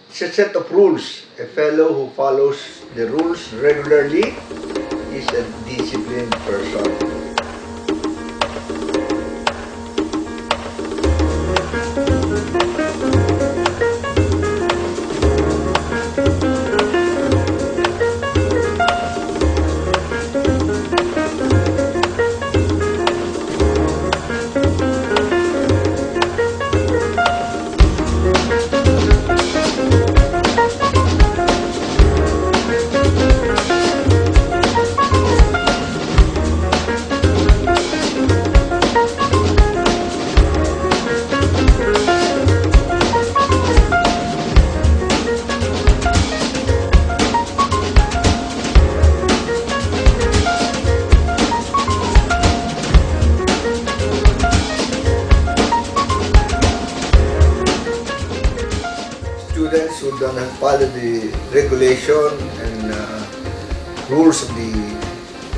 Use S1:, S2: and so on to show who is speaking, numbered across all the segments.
S1: It's a set of rules. A fellow who follows the rules regularly is a disciplined person. Students who do not follow the regulation and rules of the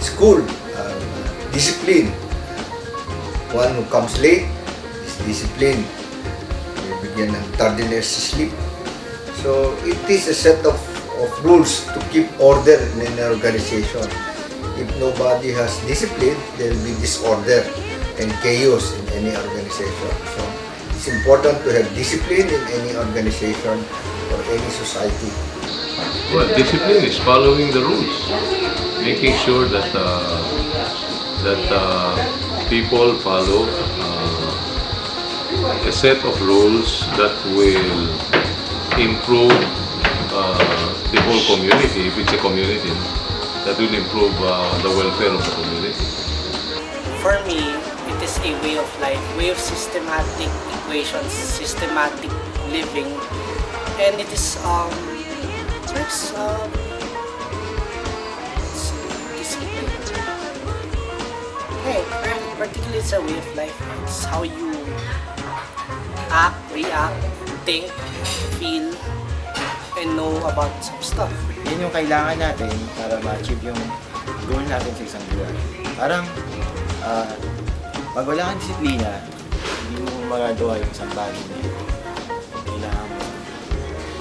S1: school are disciplined. One who comes late is disciplined. Bigyan ng tardiness sleep. So it is a set of rules to keep order in an organization. If nobody has discipline, there will be disorder and chaos in any organization. So it's important to have discipline in any organization or any society.
S2: Well, discipline is following the rules, making sure that people follow a set of rules that will improve the whole community. If it's a community, that will improve the welfare of the community.
S3: For me, it is a way of life, way of systematic equations, systematic living, and it is it's discipline. Hey, particularly it's a way of life. It's how you act, react, think, feel, and know about some stuff.
S4: Yan yung kailangan natin para ma-achieve yung goal natin sa isang buwan. Parang pag wala kang disiplina, hindi mo magagawa yung isang bagay na yun. Kailangan mo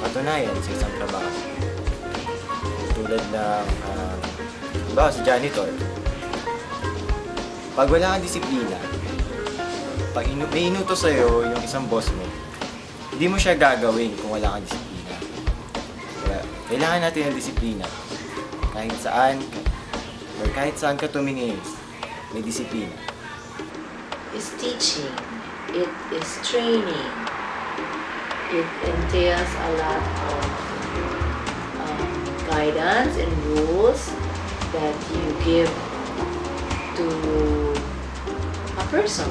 S4: patunayan sa isang trabaho. Tulad ng, diba, sa janitor. Pag wala kang disiplina, pag may inutos sa'yo yung isang boss mo, hindi mo siya gagawin kung wala kang disiplina. Kaya kailangan natin ng disiplina. Kahit saan, or kahit saan ka tumingin, may disiplina.
S5: It's teaching, it is training, it entails a lot of guidance and rules that you give to a person.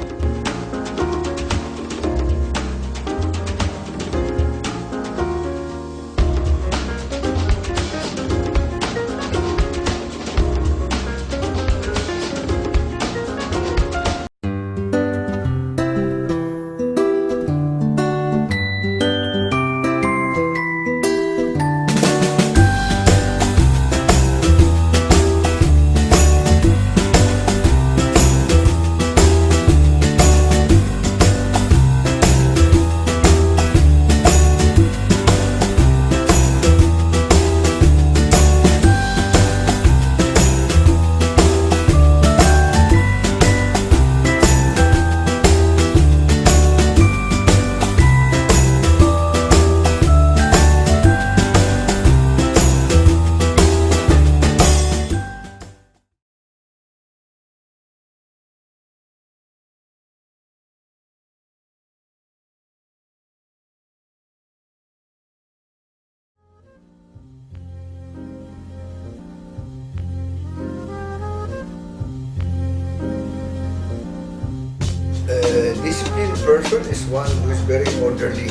S1: A disciplined person is one who is very orderly.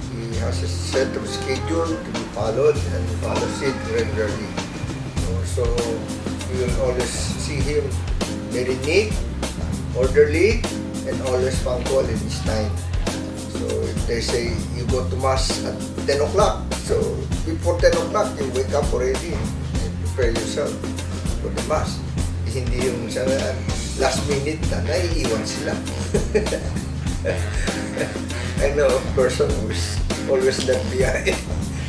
S1: He has a set of schedule to be followed and follows it regularly. So you will always see him very neat, orderly, and always punctual in his time. So if they say you go to mass at 10 o'clock, so before 10 o'clock you wake up already and prepare yourself for the mass. Hindi yung sa last minute na naiiwan sila. I know a person who's always left behind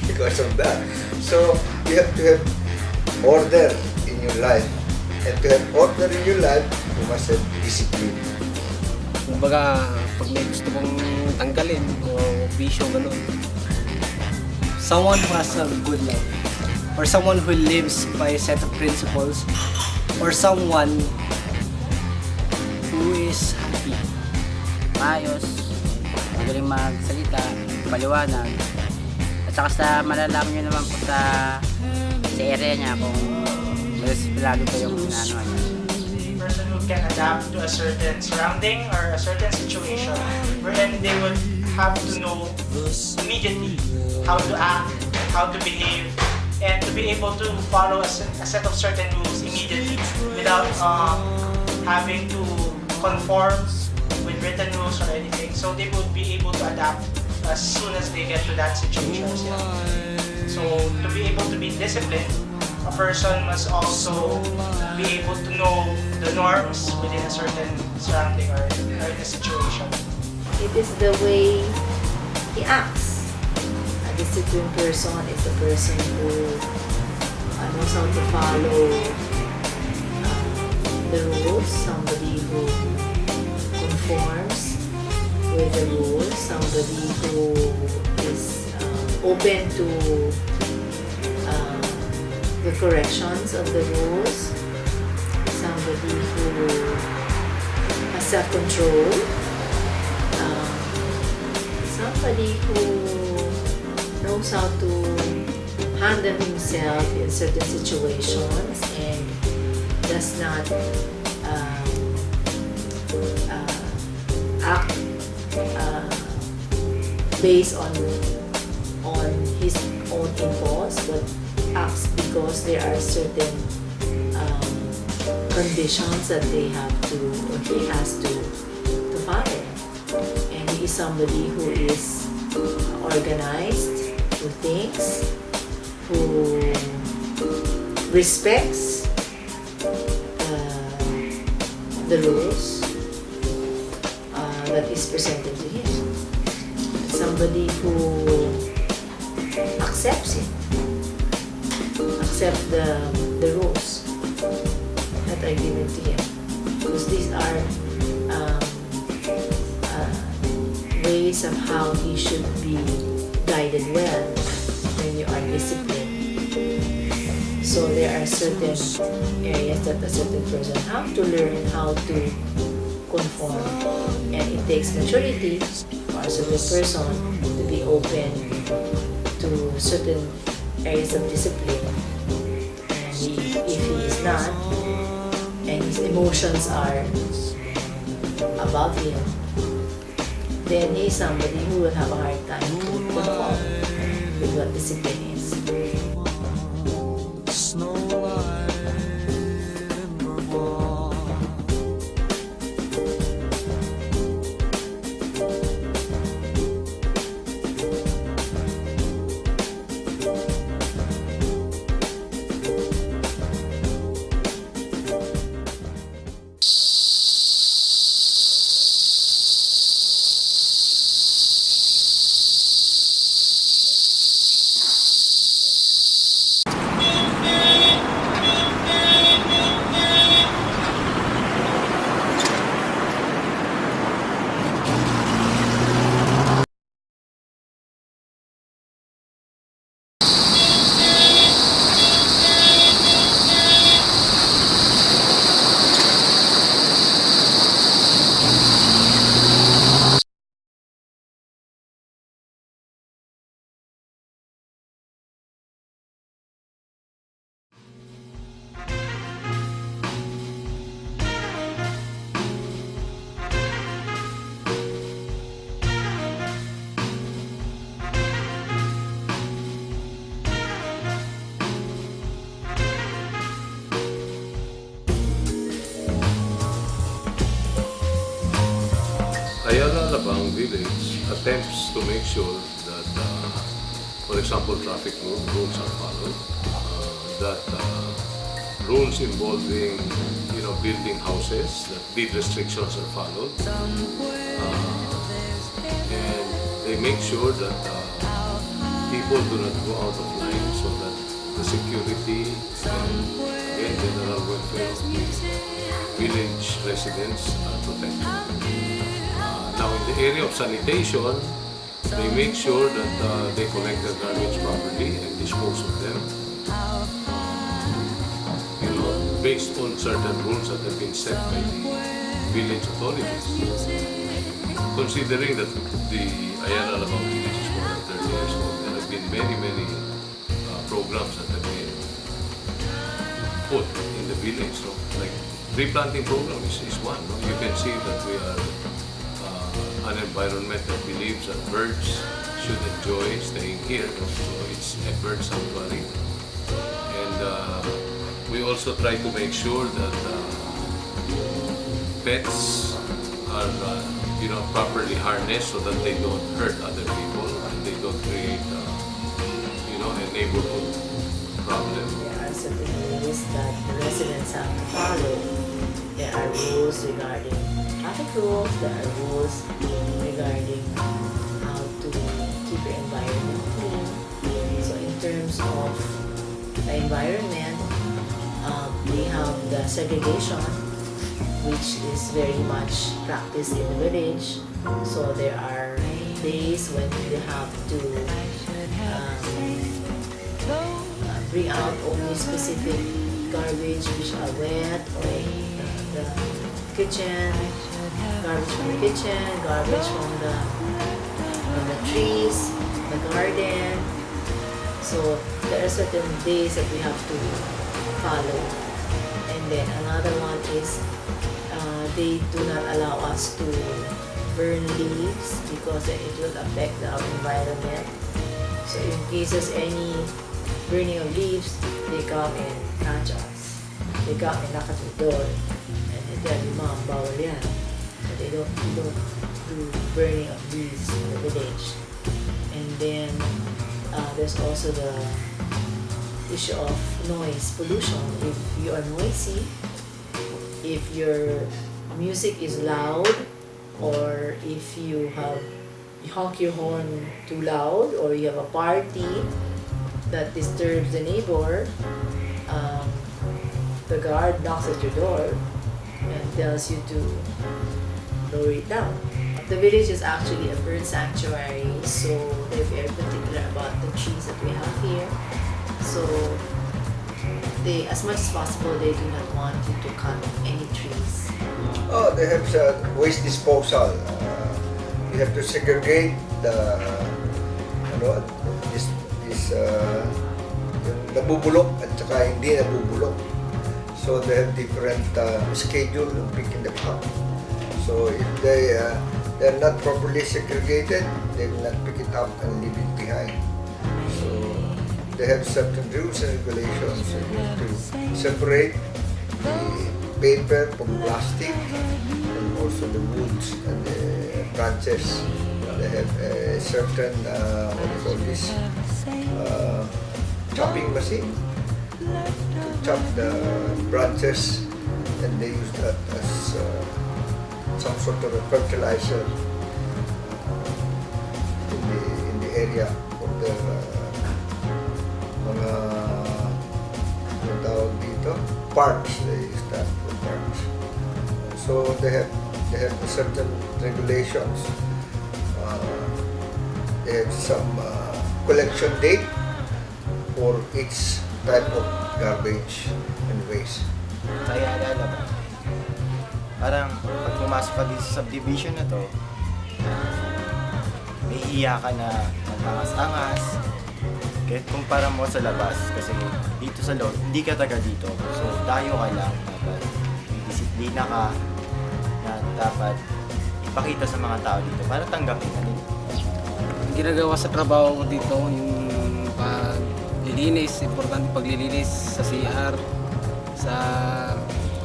S1: because of that. So you have to have order in your life. And to have order in your life, you must have discipline.
S6: Kumbaga, pag may gusto kong tanggalin o bisyo, gano'n.
S3: Someone who has a good life, or someone who lives by a set of principles, or someone who is happy.
S7: Maayos, magaling magsalita, paliwanag, at saka sa malalaman nyo naman po sa area niya kung mas lalo pa yung ano niya.
S8: Person who can adapt to a certain surrounding or a certain situation wherein they would have to know immediately how to act, how to behave, and to be able to follow a set of certain rules immediately without having to conform with written rules or anything. So they would be able to adapt as soon as they get to that situation. So to be able to be disciplined, a person must also be able to know the norms within a certain surrounding or in a situation.
S5: It is the way he acts. A disciplined person is a person who knows how to follow the rules, somebody who conforms with the rules, somebody who is open to the corrections of the rules, somebody who has self-control, somebody who knows how to handle himself in certain situations and does not act based on his own impulse, but acts because there are certain conditions that they have to or he has to follow. And he is somebody who is organized, who thinks, who respects the rules that is presented to him. Somebody who accepts it, accept the rules that are given to him, because these are ways of how he should be guided well when you are disciplined. So there are certain areas that a certain person have to learn how to conform, and it takes maturity for a certain person to be open to certain areas of discipline. And if he is not, and his emotions are above him, then he is somebody who will have a hard time to conform with what discipline is.
S2: Ayala village attempts to make sure that, for example, traffic rules are followed, that rules involving, building houses, that deed restrictions are followed, and they make sure that people do not go out of line so that the security and again general welfare of the village residents are protected. Now in the area of sanitation, they make sure that they collect their garbage properly and dispose of them, based on certain rules that have been set by the village authorities. Considering that the Ayala Alabang village is more than 30 years old, there have been many programs that have been put in the village. So, like replanting program is one. No? You can see that we are an environment that believes that birds should enjoy staying here. So it's a bird sanctuary. And we also try to make sure that pets are properly harnessed so that they don't hurt other people and they don't create a neighborhood problem.
S5: There are certain rules that the residents have to follow. There are rules regarding traffic rules, there are rules regarding how to keep your environment clean. So in terms of the environment, we have the segregation, which is very much practiced in the village. So there are days when you have to bring out only specific garbage which are wet, or the kitchen, garbage from the kitchen, garbage from the trees, the garden. So there are certain days that we have to follow. And then another one is they do not allow us to burn leaves because it will affect our environment. So in cases any burning of leaves, they come and catch us. They come and knock at the door and they tell me, "Mom, bawal yan." But they don't do burning of leaves in the village. And then there's also the issue of noise pollution. If you are noisy, if your music is loud, or if you honk your horn too loud, or you have a party that disturbs the neighbor, the guard knocks at your door and tells you to lower it down. The village is actually a bird sanctuary, so they're very particular about the trees that we have here. So they, as much as possible, they do not want you to cut any trees.
S1: Oh, they have waste disposal. You have to segregate the yung nabubulok at saka hindi nabubulok. So they have different schedule of picking them up. So if they're not properly segregated, they will not pick it up and leave it behind. So they have certain rules and regulations. So you have to separate the paper from plastic, and also the woods and the branches. They have a certain chopping machine to chop the branches, and they use that as some sort of a fertilizer in the area for their mga tawag dito, parks. They use that for parks. So they have certain regulations. They have some collection date for each type of garbage and waste.
S4: Kaya alala ba? Parang pag pumasok ka dito sa subdivision na to, may iya ka na angas-angas. Kahit kumpara mo sa labas, kasi dito sa loob, hindi ka taga dito. So tayo ka lang, dapat may disiplina ka na dapat ipakita sa mga tao dito para tanggapin ka nila.
S6: Ginagawa sa trabaho ko dito yung paglilinis, importante paglilinis sa CR, sa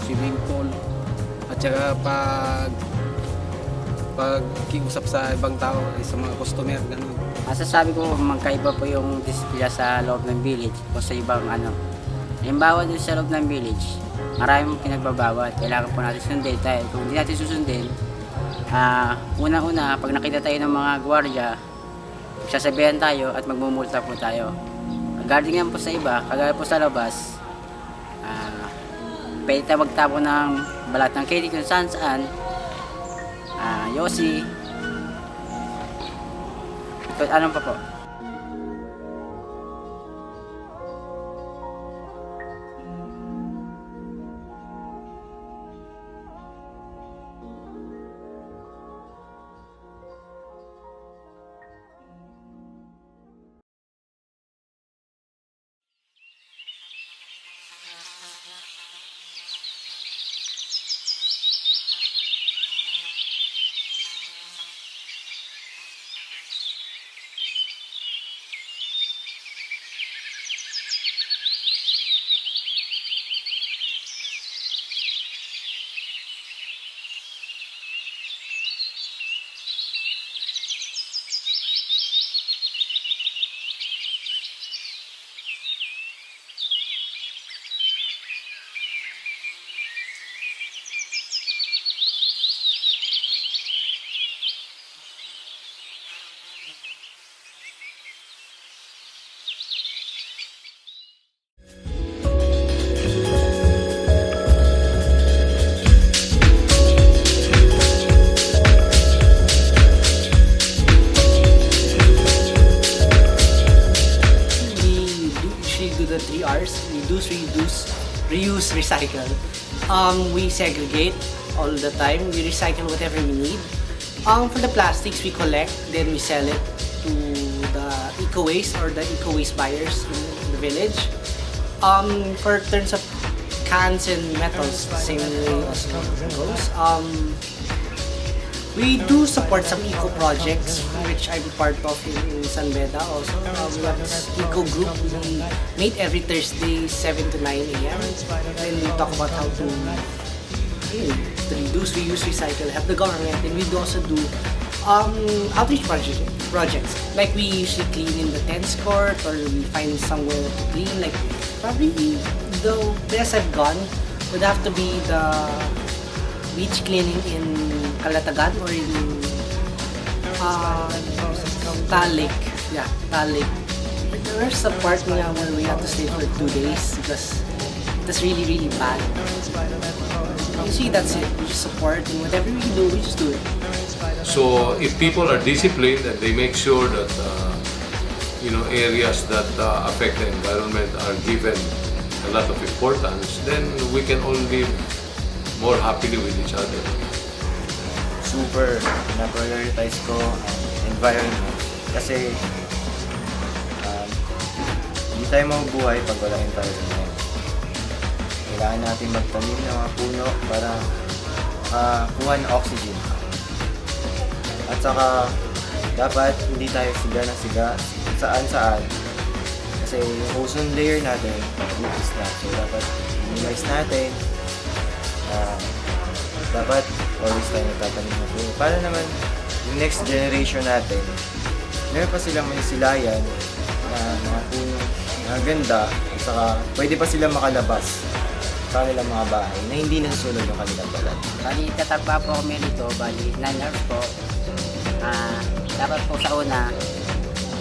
S6: swimming pool, at saka pag-kiusap sa ibang tao, sa mga customer, gano'n.
S7: Masasabi ko magkaiba po yung disiplina sa loob ng village o sa ibang halimbawa dun sa loob ng village, maraming pinagbabawal. Kailangan po natin sundin tayo. Kung hindi natin susundin, unang-una, pag nakita tayo ng mga gwardiya, magsasabihan tayo at magmumulta po tayo. Regarding yan po sa iba, kagaya po sa labas, pwede tayo magtapo ng balat ng candy kung saan saan, yosi, anong pa po.
S3: The 3 R's. Reuse, recycle. We segregate all the time. We recycle whatever we need. For the plastics, we collect, then we sell it to the eco-waste or the eco-waste buyers in the village. For terms of cans and metals, the same way as it goes. We do support some eco projects, which I'm part of in San Beda also. We have this eco group we meet every Thursday, 7 to 9 a.m. And we talk about how to reduce, reuse, recycle, help the government. And we also do outreach projects. Like we usually clean in the tennis court, or we find somewhere to clean. Like probably the best I've gone would have to be the beach cleaning in Calatagan or in Talik. Yeah, Talik. But there's a part where we have to stay for 2 days because that's really, really bad. You see, that's it. We just support, and whatever we do, we just do it.
S2: So if people are disciplined and they make sure that areas that affect the environment are given a lot of importance, then we can all live more happily with each other.
S4: Super na-prioritize ko ang environment kasi hindi tayo mabubuhay pag wala environment. Kailangan natin magtanim ng mga puno para kuha ng oxygen. At saka dapat hindi tayo siga na siga saan-saan kasi yung ozone layer natin nipis na. So dapat minimize natin. Dapat always tayo nagtatanim na puno. Para naman yung next generation natin, meron pa silang manisilayan na mga puno na ganda at saka pwede pa silang makalabas sa kanilang mga bahay na hindi nasusunod yung kanilang balat.
S7: Bali, tatagpa po kami dito, bali 9 hours po. Dapat po sa una,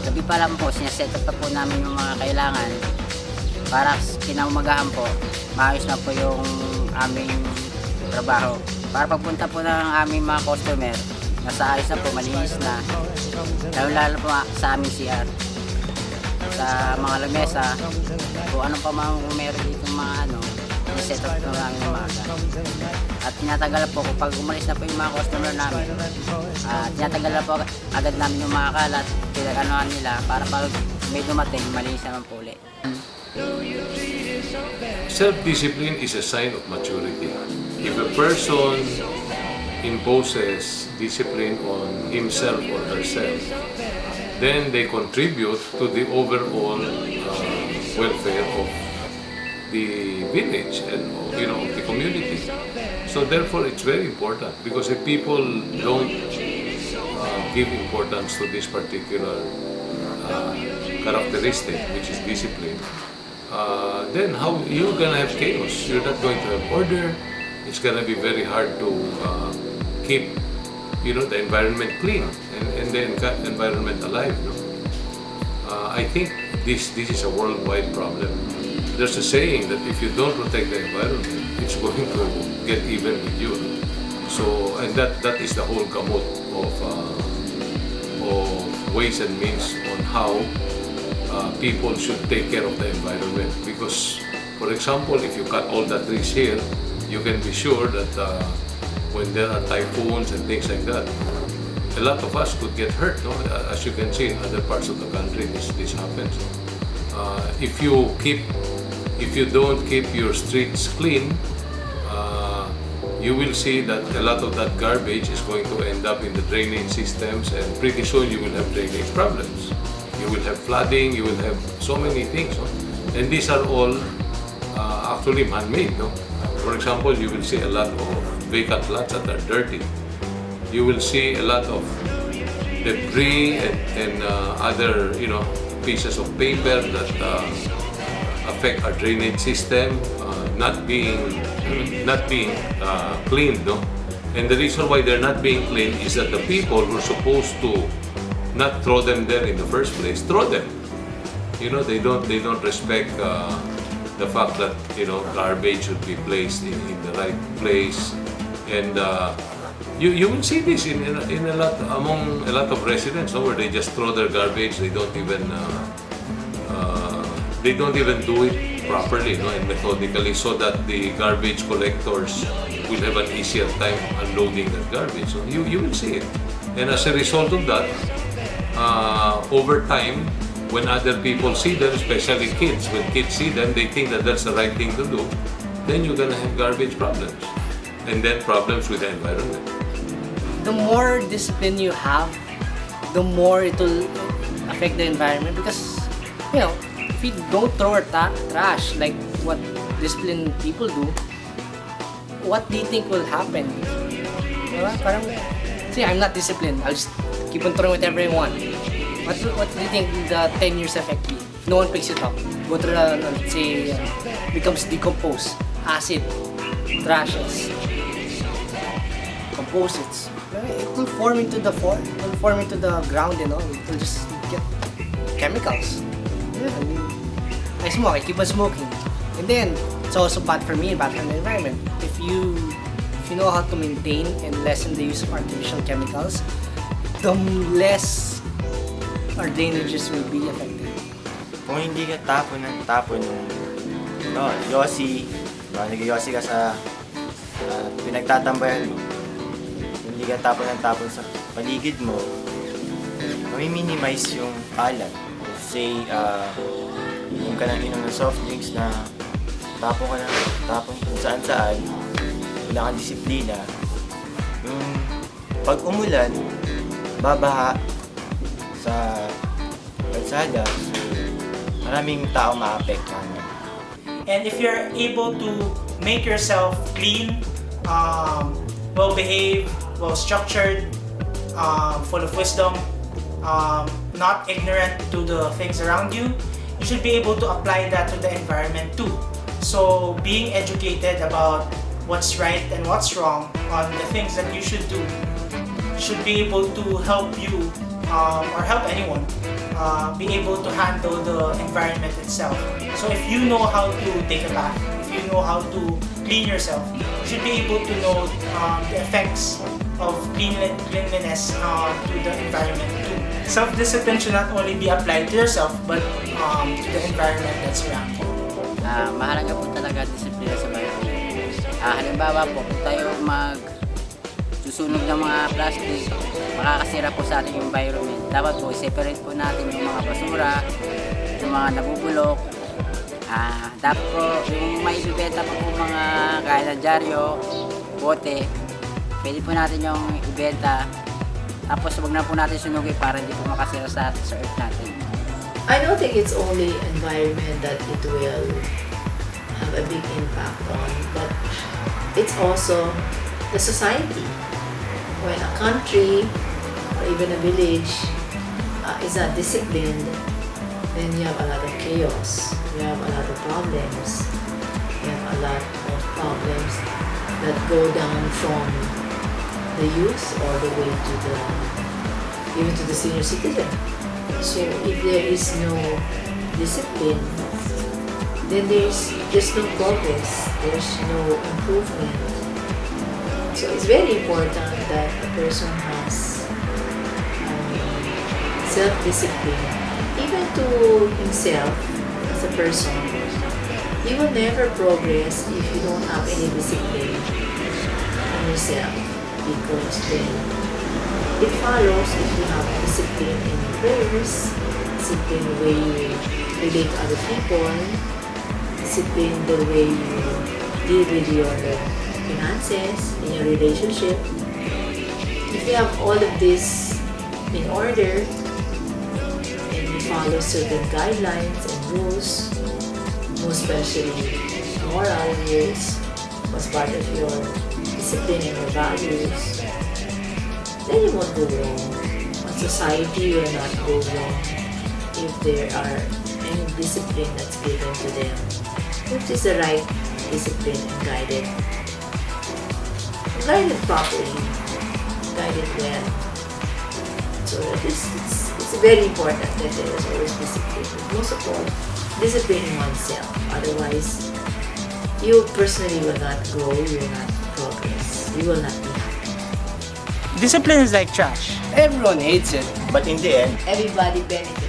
S7: gabi pa lang po, sinaset up po namin yung mga kailangan para kinaumagahan po, maayos na po yung aming trabaho. Para pagpunta po ng aming mga customer, nasa ayos na po, malinis na. Lalo po sa aming CR. Sa mga lamesa, kung anong pa mga meron dito mga set up po namin ng maga. At tinatagal po, kapag umalis na po yung mga customer namin, tinatagal na po agad namin yung mga kalat, pinag-anohan nila para pag may dumating, malinis naman po ulit.
S2: Self-discipline is a sign of maturity. If a person imposes discipline on himself or herself, then they contribute to the overall welfare of the village and of the community. So therefore, it's very important because if people don't give importance to this particular characteristic, which is discipline, then how you're gonna have chaos? You're not going to have order. It's gonna be very hard to keep, the environment clean and the environment alive. No? I think this is a worldwide problem. There's a saying that if you don't protect the environment, it's going to get even with you. So, and that is the whole gamut of ways and means on how people should take care of the environment. Because, for example, if you cut all the trees here, you can be sure that when there are typhoons and things like that, a lot of us could get hurt. No? As you can see in other parts of the country, this happens. If you don't keep your streets clean, you will see that a lot of that garbage is going to end up in the drainage systems, and pretty soon you will have drainage problems. You will have flooding, you will have so many things. No? And these are all actually man-made. No? For example, you will see a lot of vacant lots that are dirty. You will see a lot of debris and other pieces of paper that affect our drainage system not being cleaned. No? And the reason why they're not being cleaned is that the people who are supposed to not throw them there in the first place throw them. They don't respect the fact that garbage should be placed in the right place. And you will see this in among a lot of residents, where they just throw their garbage. They don't even do it properly, and methodically, so that the garbage collectors will have an easier time unloading that garbage. So you will see it, and as a result of that, over time, when other people see them, especially kids, when kids see them, they think that that's the right thing to do. Then you're gonna have garbage problems, and then problems with the environment.
S3: The more discipline you have, the more it will affect the environment, because if you don't throw our trash like what disciplined people do, what do you think will happen? Diba? Parang, see, I'm not disciplined. I'll just keep on throwing whatever I want. What do you think the 10 years effect be? If no one picks it up, go to the, let's say, becomes decomposed, acid, trashes, composites. It will form into the ground, It will just get chemicals. Yeah, I smoke. I keep on smoking, and then it's also bad for me, bad for the environment. If you know how to maintain and lessen the use of artificial chemicals, the less our drainages will be affected.
S4: Kung hindi ka tapon yung yosi, nag-yosi ka sa pinagtatambayan mo, hindi ka tapon sa paligid mo, minimize yung kalat. Say, inom ka ng soft drinks na tapon kung saan, wala kang disiplina. Yung pag umulan, babaha sa kalsada, so maraming tao maapektuhan.
S8: And if you're able to make yourself clean, well-behaved, well-structured, full of wisdom, not ignorant to the things around you, you should be able to apply that to the environment too. So being educated about what's right and what's wrong on the things that you should do should be able to help you or help anyone be able to handle the environment itself. So if you know how to take a bath, if you know how to clean yourself, you should be able to know the effects of cleanliness to the environment too. Self-discipline should not only be applied to yourself, but to the environment that's around you.
S7: Mahalaga po talaga disiplina sa bayan. Halimbawa po, kung tayo susunog ng mga plastic, makakasira po sa ating environment. Dapat po, separate po natin yung mga basura, yung mga nabubulok. Dapat po, yung maibibenta po mga kaya ng dyaryo, bote, pwede po natin yung ibenta. Tapos wag na po natin sunugin para hindi po makasira sa earth natin.
S5: I don't think it's only environment that it will have a big impact on, but it's also the society. When a country or even a village is not disciplined, then you have a lot of chaos, you have a lot of problems, you have a lot of problems that go down from the youth all the way to the even to the senior citizen. So if there is no discipline, then there's no progress, there's no improvement. So it's very important that a person has self-discipline, even to himself as a person. You will never progress if you don't have any discipline in yourself, because then it follows if you have discipline in your prayers, discipline the way you relate to other people, discipline the way you deal with your finances, in your relationship. If you have all of this in order and you follow certain guidelines and rules, most especially moral rules as part of your discipline and your values, then you won't go wrong. A society will not go wrong if there are any discipline that's given to them, which is the right discipline and guided properly, guided well. So it's very important that there is always discipline. But most of all, disciplining oneself. Otherwise, you personally will not grow, you will not progress, you will not be happy.
S8: Discipline is like trash.
S3: Everyone hates it.
S4: But in the end,
S5: Everybody benefits.